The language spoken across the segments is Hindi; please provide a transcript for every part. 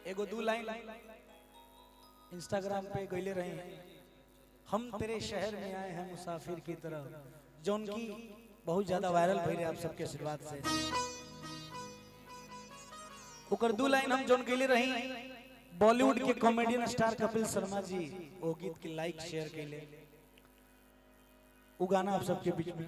एगो दू लाइन इंस्टाग्राम पे गईले रहे, हम तेरे शहर में आए हैं मुसाफिर की तरह, जो उनकी बहुत ज्यादा वायरल भई रहे आप सबके आशीर्वाद से। ओकर दू लाइन हम जोन गईले रही, बॉलीवुड के कॉमेडियन स्टार कपिल शर्मा जी वो गीत के लाइक शेयर कैले, वो गाना आप सबके बीच में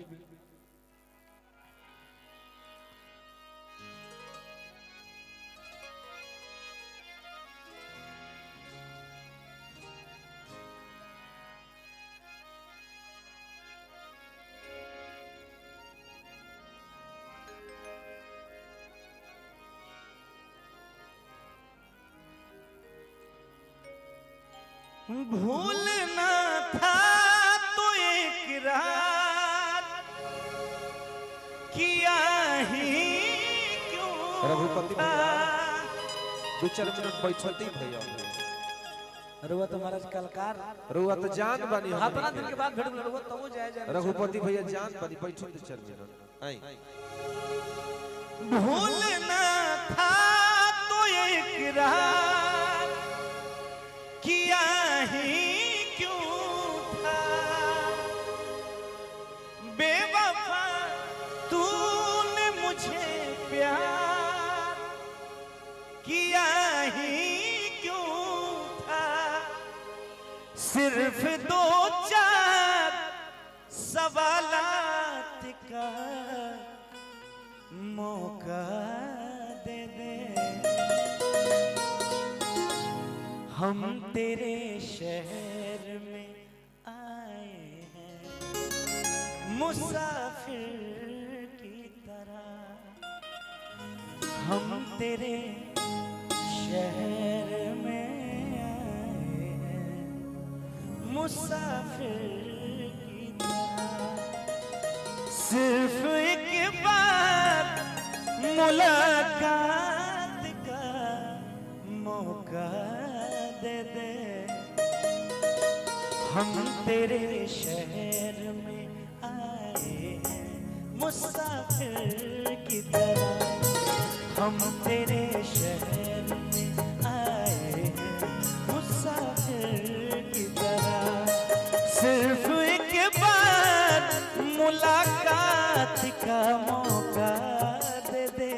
भूलना था तो एक रात किया ही क्यों रघुपति भैया 2-4 मिनट बैठती भैया। रुआ तो महाराज कलकार रुआ तो जान बनी हम अपना दिन के बाद भेड़ रुआ तो वो जाए रघुपति भैया जान बनी बैठो 2-4 मिनट आई। भूलना था तो एक रात किया ही क्यों था, बेवफा तूने मुझे प्यार किया ही क्यों था, सिर्फ 2-4 सवालात का मौका दे दे, हम तेरे शहर में आए हैं मुसाफिर की तरह, हम तेरे शहर में आए हैं मुसाफिर की तरह, सिर्फ एक बार मुलाकात का मौका दे दे, हम तेरे शहर में आए हैं मुसाफिर की तरह, हम तेरे शहर में आए हैं मुसाफिर की तरह, सिर्फ एक बार मुलाकात का मौका दे दे,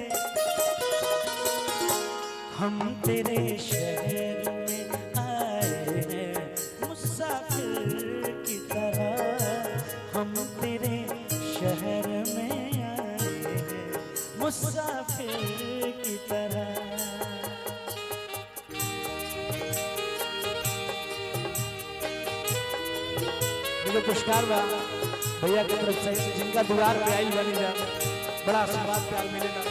हम तेरे शहर में आए हैं मुसाफिर की तरह, हम तेरे शहर में आए हैं मुसाफिर की तरह। मुझे पुरस्कार बा भैया की तरफ से, जिनका द्वार पे आई बनी जा बड़ा आशीर्वाद प्यार मिलेगा,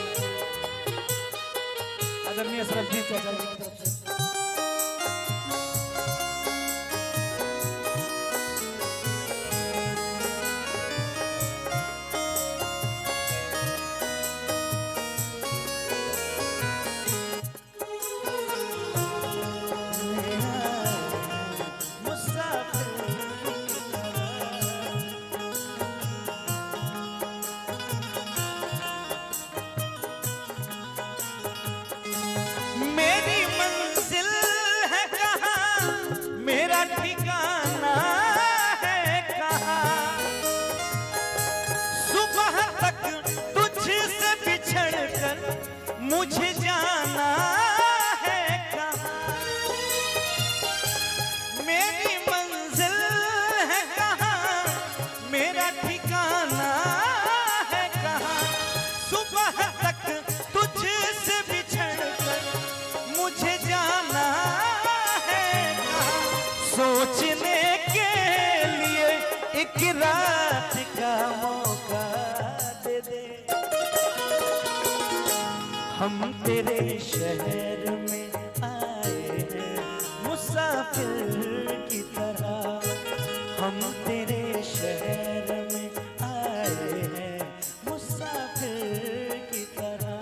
आदरणीय सरबजीत चाचा जी की तरफ से। मुझे जाना है कहाँ, मेरी मंजिल है कहाँ, मेरा ठिकाना है कहाँ, सुबह तक तुझसे बिछड़कर मुझे जाना है कहाँ, सोचने के लिए एक रात का मौका दे दे, हम तेरे शहर में आए हैं मुसाफिर की तरह, हम तेरे शहर में आए हैं मुसाफिर की तरह।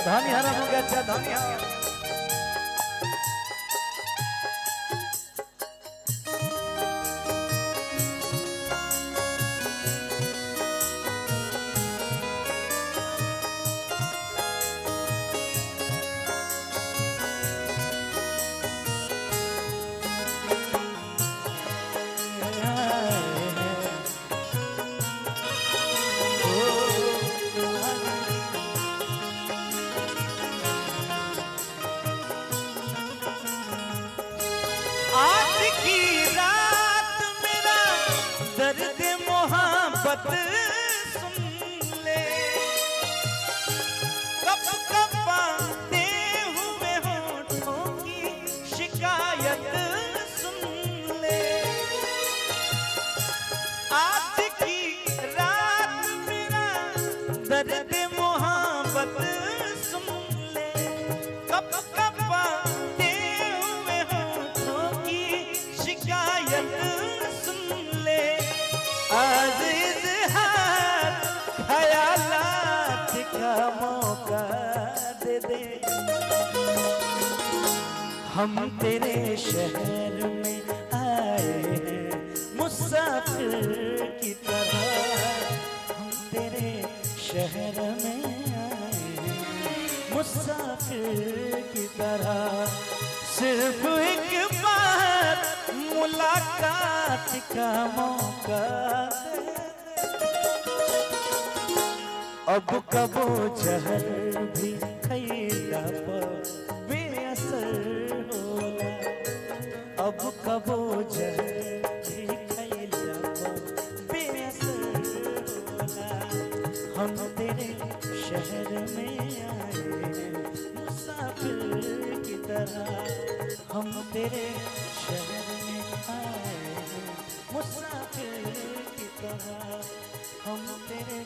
धनी हरा हो गया, अच्छा धनी हो गया। मोहब्बत सुन ले, कब कपाते हुए होठों की शिकायत सुन ले। आज की रात मेरा दर्द मोहब्बत सुन ले, कब कपाते हुए होठों की शिकायत सुन ले। आज इज़हार ख्यालात का मौका दे दे, हम तेरे शहर में आए हैं मुसाफिर की तरह, हम तेरे शहर में आए हैं मुसाफिर की तरह। सिर्फ एक बार मुलाकात का मौका दे। अब कबो जहर भी खैला पर बेअसर होला, अब कबो जहर भी खैला पर बेअसर होला। हम तेरे शहर में आए हैं मुसाफिर की तरह, हम तेरे शहर में आए हैं मुसाफिर की तरह, हम तेरे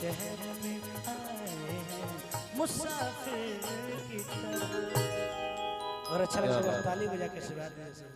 शहर में आए हैं मुसाफिर की तरह। और अच्छा लगा ताली बजा के आशीर्वाद दीजिए।